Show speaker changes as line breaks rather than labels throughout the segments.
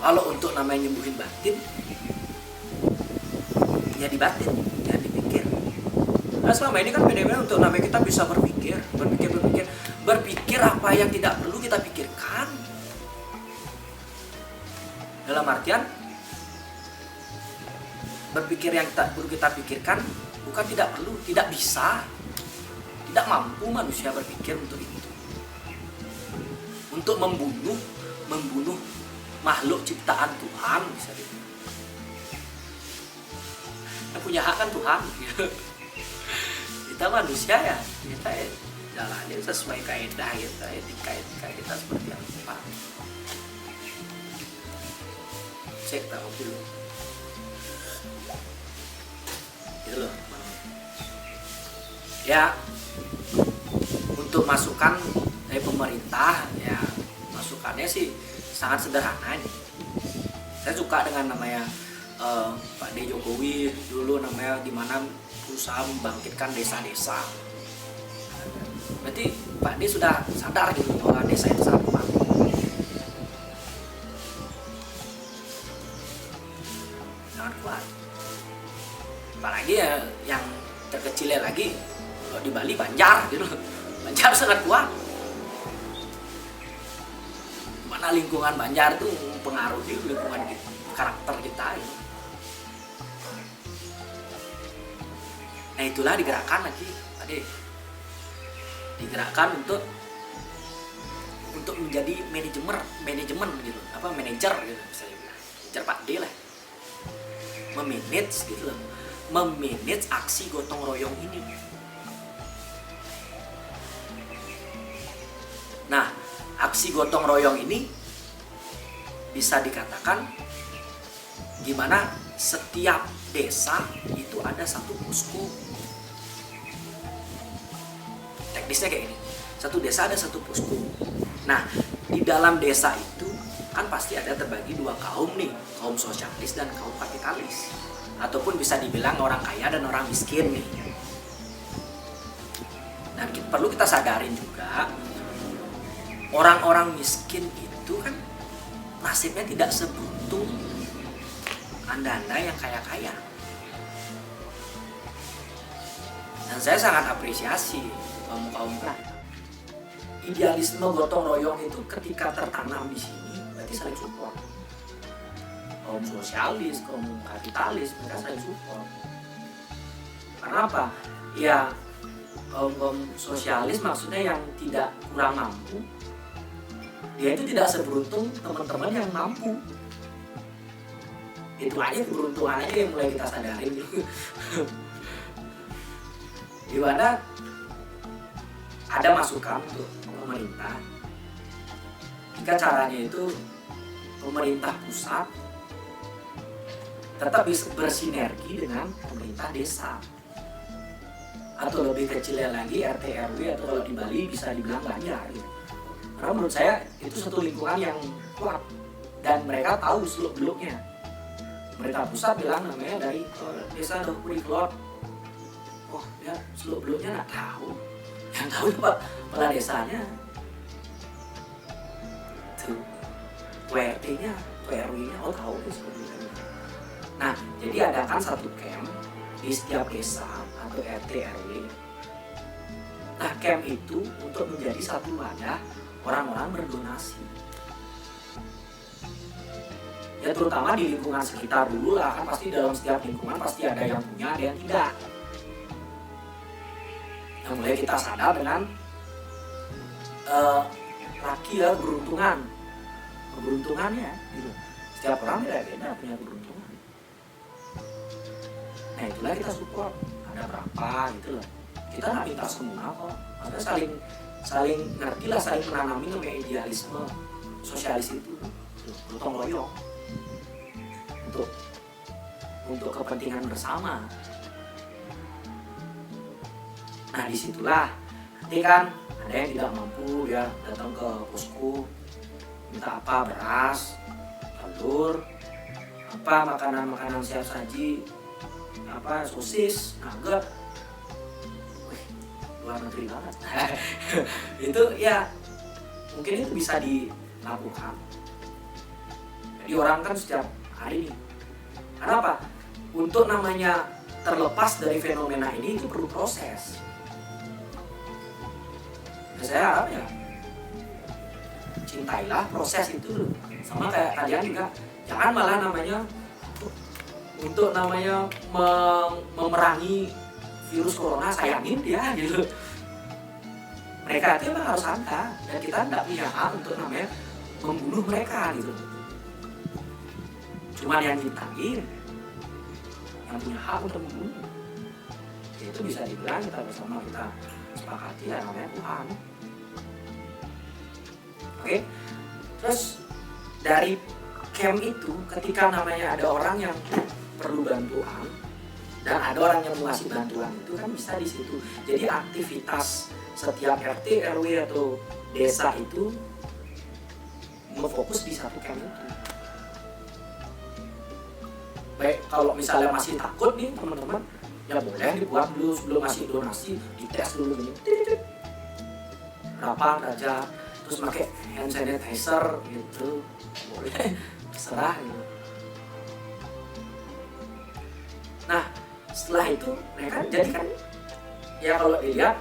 Kalau untuk namanya nyembuhin batin, ya di batin, ya dipikir. Nah selama ini kan beda-beda untuk namanya kita bisa berpikir apa yang tidak perlu kita pikirkan. Dalam artian berpikir yang tak perlu kita pikirkan bukan tidak perlu, tidak bisa, tidak mampu manusia berpikir untuk itu. Untuk membunuh makhluk ciptaan Tuhan bisa dibilang. Yang punya hak kan Tuhan. Kita manusia ya, kita jalannya sesuai kaidah kita, etika kita seperti apa. Cek tahu dulu. Gitu loh. Ya, untuk masukan dari pemerintah ya masukannya sih sangat sederhana nih. Saya suka dengan namanya Pak D. Jokowi dulu namanya dimana berusaha membangkitkan desa-desa. Berarti Pak D sudah sadar gitu bahwa desa itu sangat kuat. Sangat kuat. Apalagi ya yang terkecilnya lagi kalau di Bali Banjar gitu. Banjar sangat kuat. Mana lingkungan Banjar itu mempengaruhi lingkungan kita, karakter kita gitu. Nah itulah digerakkan lagi tadi, digerakkan untuk menjadi manajemen gitu, apa manajer gitu misalnya, manajer Pak D lah, memanage gitu loh, memanage aksi gotong royong ini. Nah aksi gotong royong ini bisa dikatakan gimana setiap desa itu ada satu posko. Teknisnya kayak ini, satu desa ada satu posko. Nah di dalam desa itu kan pasti ada terbagi dua kaum nih, kaum sosialis dan kaum kapitalis, ataupun bisa dibilang orang kaya dan orang miskin nih. Dan perlu kita sadarin juga orang-orang miskin itu kan nasibnya tidak seberuntung Anda yang kaya-kaya. Dan saya sangat apresiasi kaum idealisme gotong royong itu ketika tertanam di sini berarti saling support. Kaum sosialis, kaum kapitalis mereka saling support. Karena apa? Ya kaum sosialis maksudnya yang tidak kurang mampu, dia itu tidak seberuntung teman-teman yang mampu. Itu aja keberuntungan aja yang mulai kita sadarin gitu. Di mana ada masukan untuk pemerintah. Jika caranya itu pemerintah pusat tetap bisa bersinergi dengan pemerintah desa. Atau lebih kecilnya lagi RT RW atau kalau di Bali bisa dibilang banjar gitu. Karena menurut saya itu satu lingkungan yang kuat dan mereka tahu seluk-beluknya. Pemerintah pusat bilang namanya dari desa Dohpuriklot. Oh ya seluk-beluknya nggak tahu. Yang tahu itu kepala desanya. Tuh, WRT-nya, WRW-nya, oh tahu deh seperti itu. Nah jadi adakan satu camp di setiap desa atau RT RW. Nah camp itu untuk menjadi satu wadah orang-orang berdonasi. Ya terutama di lingkungan sekitar dulu lah, kan pasti dalam setiap lingkungan pasti ada yang punya, ada yang tidak. Yang mulai kita sadar dengan laki ya keberuntungannya gitu. Setiap orang beda-beda punya keberuntungan. Nah itulah kita support, ada berapa gitu loh. Kita nggak minta semua kok, ada saling ngerti lah, saling menanami namanya idealisme sosialis itu, gotong royong untuk kepentingan bersama. Nah disitulah nanti kan ada yang tidak mampu ya datang ke posko minta apa, beras, telur, apa makanan siap saji, apa sosis, nugget. Luar negeri banget. Itu ya mungkin itu bisa dilakukan. Jadi orang kan setiap hari nih. Kenapa? Untuk namanya terlepas dari fenomena ini itu perlu proses. Dan saya harap ya, cintailah proses itu. Sama kayak kalian juga, jangan malah namanya untuk namanya memerangi virus corona, sayangin dia gitu. Mereka itu memang harus ada, dan kita tidak punya hak untuk namanya membunuh mereka gitu. Cuman yang ciptain yang punya hak untuk membunuh. Itu bisa dibilang kita bersama kita sepakati ya namanya Tuhan. Oke. Terus dari camp itu ketika namanya ada orang yang perlu bantuan dan ada orang yang mengasih bantuan itu kan bisa di situ. Jadi aktivitas setiap RT, RW atau desa itu memfokus di satu camp itu. Baik, kalau misalnya masih takut nih teman-teman, ya boleh dibuat dulu sebelum masih donasi, dites dulu gini. Berapa derajat, terus pakai hand sanitizer gitu. Boleh, terserah gitu. Nah, setelah itu mereka jadi kan ya kalau dilihat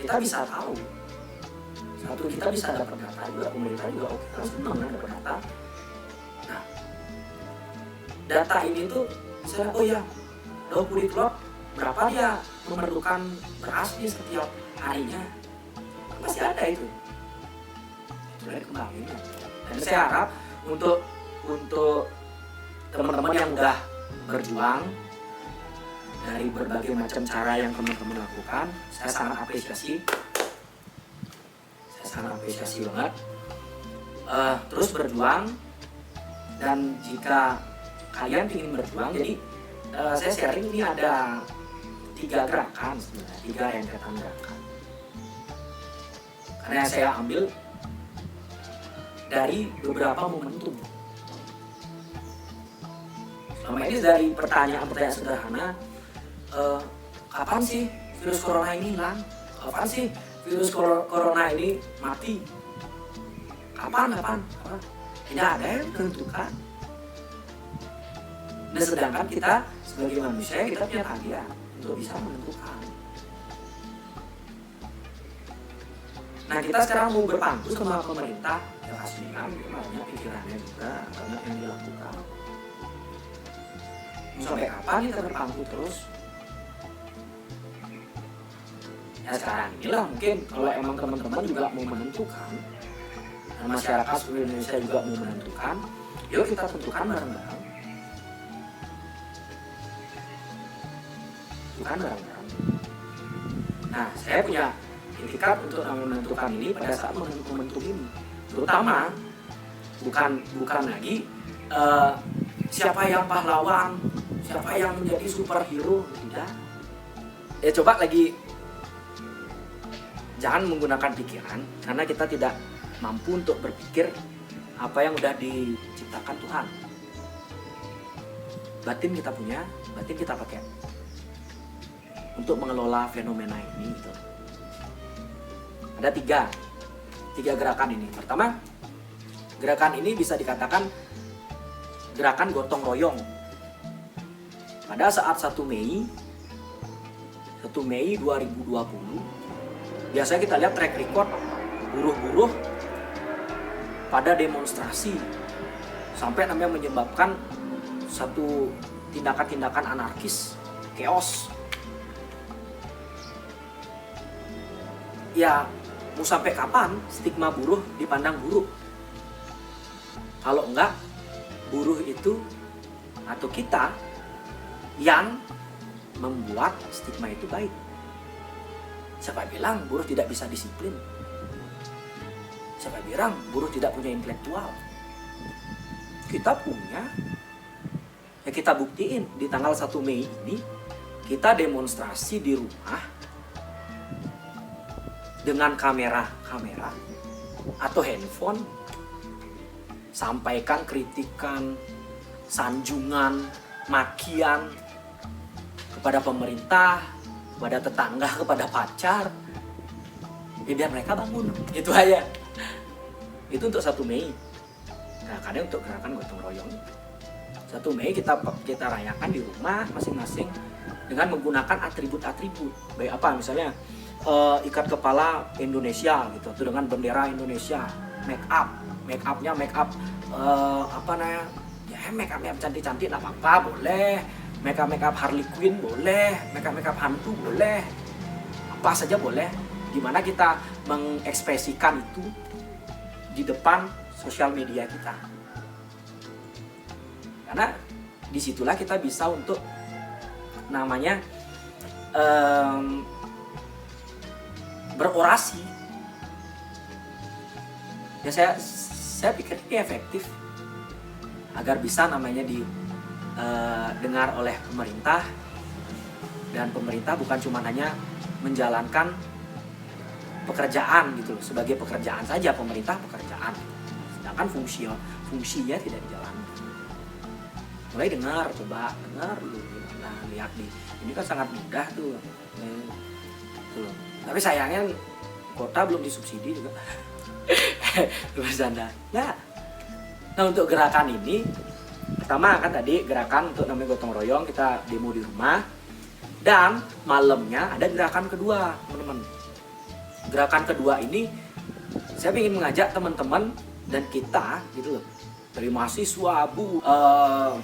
kita bisa tahu. Satu, kita bisa dapat data juga, pemerintah juga oke, harus senang ya dapat data. Nah, data ini tuh misalnya, oh ya, Daun Puri Klot berapa dia memerlukan beras nih setiap harinya, pasti ada itu. Boleh kembangin. Dan saya harap untuk teman-teman yang udah berjuang dari berbagai macam cara yang teman-teman lakukan, saya sangat apresiasi. Sangat apresiasi banget. Terus berjuang, dan jika kalian ingin berjuang, jadi saya sharing ini ada 3 gerakan sebenarnya, 3 rentetan gerakan. Karena saya ambil dari beberapa momentum. Selama ini dari pertanyaan-pertanyaan sederhana, kapan sih virus corona ini hilang? Kapan sih virus corona ini mati? Kapan? Tidak ada yang menentukan. Nah, sedangkan kita sebagai manusia, kita punya tabiat untuk bisa menentukan. Nah, kita sekarang mau berpangku sama pemerintah, ya pastikan banyak pikirannya juga, banyak yang dilakukan. Sampai kapan kita berpangku terus? Ya sekarang inilah mungkin kalau emang teman-teman juga mau menentukan, dan masyarakat seluruh Indonesia juga mau menentukan, yuk kita tentukan bareng-bareng. Nah, saya punya itikat untuk menentukan ini pada saat momentum ini, terutama bukan lagi siapa yang pahlawan, siapa yang menjadi superhero, tidak. Ya coba lagi, jangan menggunakan pikiran, karena kita tidak mampu untuk berpikir apa yang udah diciptakan Tuhan. Batin kita punya, batin kita pakai untuk mengelola fenomena ini gitu. Ada 3 gerakan ini. Pertama, gerakan ini bisa dikatakan gerakan gotong royong. Pada saat 1 Mei 2020, biasanya kita lihat track record buruh-buruh pada demonstrasi sampai namanya menyebabkan satu tindakan-tindakan anarkis, chaos. Ya, mau sampai kapan stigma buruh dipandang buruk? Kalau enggak, buruh itu atau kita yang membuat stigma itu baik. Siapa bilang buruh tidak bisa disiplin? Siapa bilang buruh tidak punya intelektual? Kita punya. Ya kita buktiin di tanggal 1 Mei ini kita demonstrasi di rumah dengan kamera atau handphone, sampaikan kritikan, sanjungan, makian kepada pemerintah, kepada tetangga, kepada pacar, ya biar mereka bangun, gitu aja. Itu untuk 1 Mei. Gerakannya untuk gerakan gotong royong. 1 Mei kita rayakan di rumah masing-masing dengan menggunakan atribut-atribut. Baik apa misalnya ikat kepala Indonesia gitu, tuh dengan bendera Indonesia, make upnya apa namanya? Ya make upnya cantik-cantik lah apa boleh. Make up Harley Quinn boleh, make up hantu boleh. Apa saja boleh. Gimana kita mengekspresikan itu di depan sosial media kita. Karena disitulah kita bisa untuk namanya berorasi. Ya saya pikir ini efektif agar bisa namanya didengar oleh pemerintah, dan pemerintah bukan cuma hanya menjalankan pekerjaan gitu, sebagai pekerjaan saja pemerintah pekerjaan, sedangkan fungsinya tidak dijalankan. Mulai dengar dulu, nah lihat ini kan sangat mudah tuh. Tapi sayangnya kota belum disubsidi juga. Bercanda. Nah untuk gerakan ini pertama kan tadi gerakan untuk namanya gotong royong, kita demo di rumah, dan malamnya ada gerakan kedua teman-teman. Gerakan kedua ini saya ingin mengajak teman-teman dan kita gitu loh, dari mahasiswa,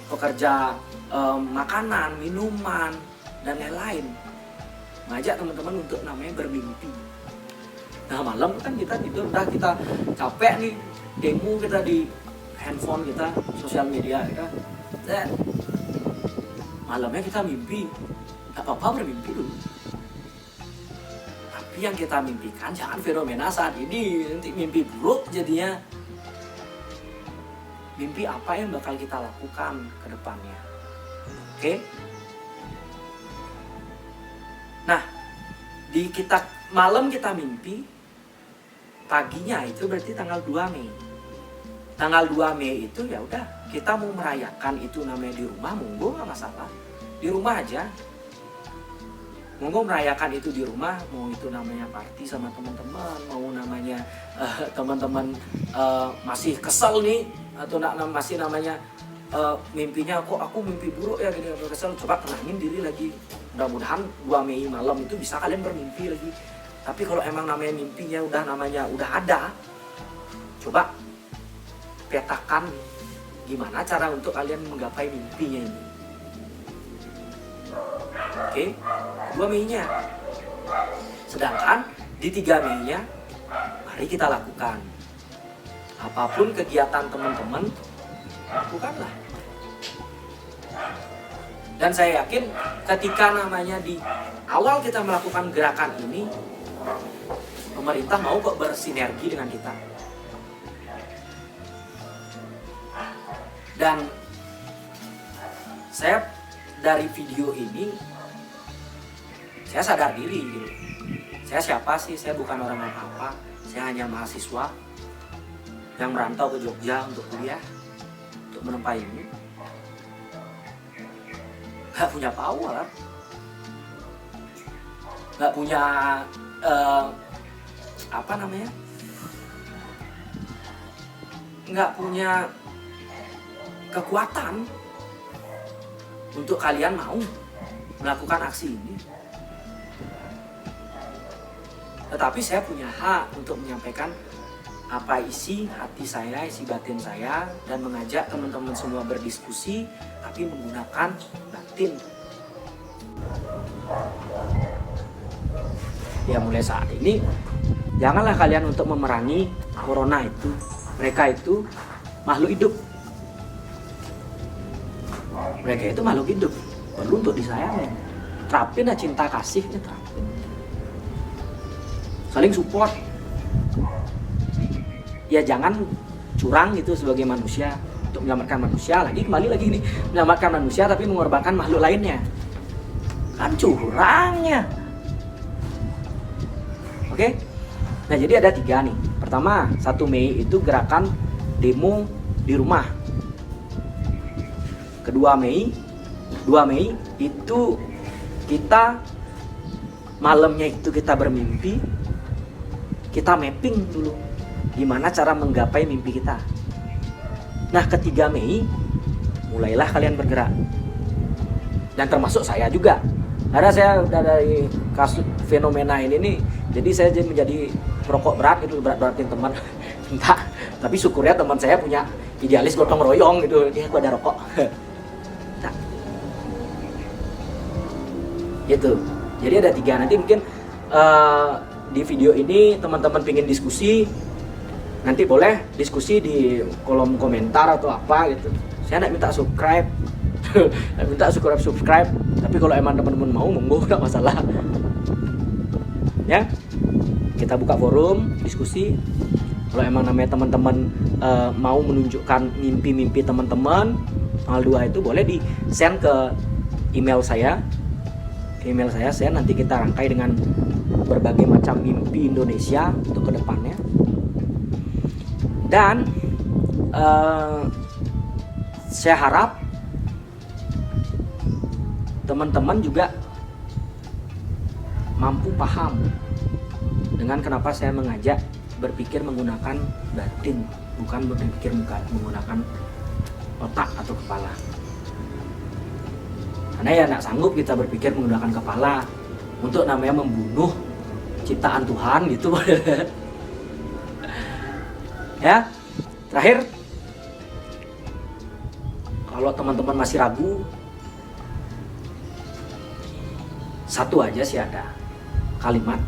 pekerja makanan, minuman, dan lain-lain, mengajak teman-teman untuk namanya bermimpi. Nah malam kan kita tidur, udah kita capek nih, demo kita di handphone kita, sosial media kita, dan malamnya kita mimpi. Gak apa-apa bermimpi dulu, tapi yang kita mimpikan jangan fenomena saat ini, nanti mimpi buruk jadinya. Mimpi apa yang bakal kita lakukan ke depannya. Oke? Nah, malam kita mimpi, paginya itu berarti tanggal 2 Mei. Tanggal 2 Mei itu ya udah, kita mau merayakan itu namanya di rumah, monggo nggak masalah. Di rumah aja. Monggo merayakan itu di rumah, mau itu namanya party sama teman-teman, mau namanya teman-teman masih kesel nih, atau masih namanya mimpinya kok aku mimpi buruk ya gini, kesel, coba tenangin diri lagi. Mudah-mudahan 2 Mei malam itu bisa kalian bermimpi lagi. Tapi kalau emang namanya mimpinya udah ada, coba petakan gimana cara untuk kalian menggapai mimpinya ini. Oke, 2 Mei-nya. Sedangkan di 3 Mei-nya, mari kita lakukan. Apapun kegiatan teman-teman, lakukanlah. Dan saya yakin ketika namanya di awal kita melakukan gerakan ini, pemerintah mau kok bersinergi dengan kita. Dan saya dari video ini, saya sadar diri gitu. Saya siapa sih? Saya bukan orang apa-apa. Saya hanya mahasiswa yang merantau ke Jogja untuk kuliah, untuk menempa ilmu. Gak punya power, gak punya gak punya kekuatan untuk kalian mau melakukan aksi ini. Tetapi saya punya hak untuk menyampaikan apa isi hati saya, isi batin saya, dan mengajak teman-teman semua berdiskusi, tapi menggunakan batin. Ya mulai saat ini, janganlah kalian untuk memerangi corona itu. Mereka itu makhluk hidup. Mereka itu makhluk hidup, perlu untuk disayangi. Terapin lah cinta kasihnya, terapin. Saling support. Ya jangan curang gitu sebagai manusia untuk menyelamatkan manusia. Kembali lagi ini, menyelamatkan manusia tapi mengorbankan makhluk lainnya. Kan curangnya. Oke? Nah jadi ada 3 nih. Pertama, 1 Mei itu gerakan demo di rumah. Kedua 2 Mei itu kita malamnya itu kita bermimpi, kita mapping dulu gimana cara menggapai mimpi kita. Nah, ke 3 Mei mulailah kalian bergerak. Dan termasuk saya juga. Karena saya udah dari kasus fenomena ini nih, jadi saya jadi menjadi perokok berat gitu, berat-beratin teman. Entah, tapi syukurnya teman saya punya idealis gotong royong gitu, dia aku ada rokok. Nah, gitu. Jadi ada 3, nanti mungkin di video ini teman-teman pengen diskusi, nanti boleh diskusi di kolom komentar atau apa gitu. Saya nggak minta subscribe, nggak minta subscribe, tapi kalau emang teman-teman mau, monggo, nggak masalah. Ya, kita buka forum diskusi. Kalau emang namanya teman-teman mau menunjukkan mimpi-mimpi teman-teman tanggal 2 itu, boleh di send ke email saya. Saya nanti kita rangkai dengan berbagai macam mimpi Indonesia untuk kedepannya. Dan saya harap teman-teman juga mampu paham dengan kenapa saya mengajak berpikir menggunakan batin, bukan berpikir menggunakan otak atau kepala. Karena ya nggak sanggup kita berpikir menggunakan kepala untuk namanya membunuh ciptaan Tuhan gitu. Ya, terakhir, kalau teman-teman masih ragu, satu aja sih ada kalimat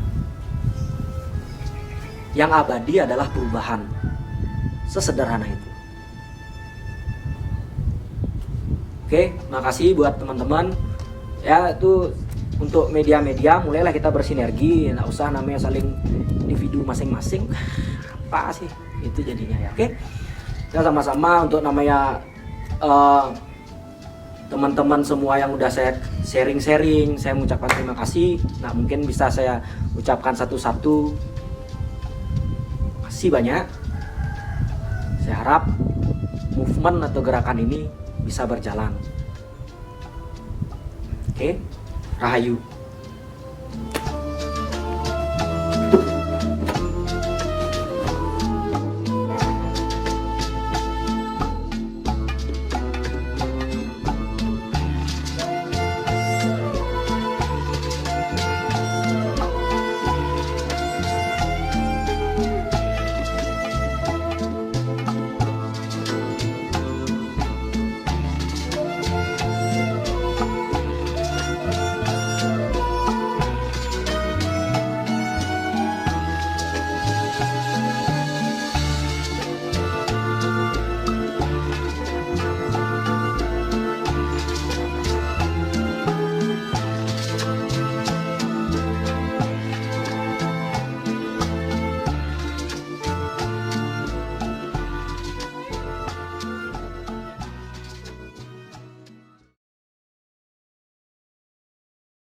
yang abadi adalah perubahan. Sesederhana itu. Oke, makasih buat teman-teman. Ya, itu untuk media-media, mulailah kita bersinergi, nggak usah namanya saling individu masing-masing. Apa sih itu jadinya ya? Oke, kita sama-sama untuk namanya teman-teman semua yang udah saya sharing-sharing, saya mengucapkan terima kasih. Nah, mungkin bisa saya ucapkan satu-satu. Masih banyak. Saya harap movement atau gerakan ini bisa berjalan. Oke, Rahayu.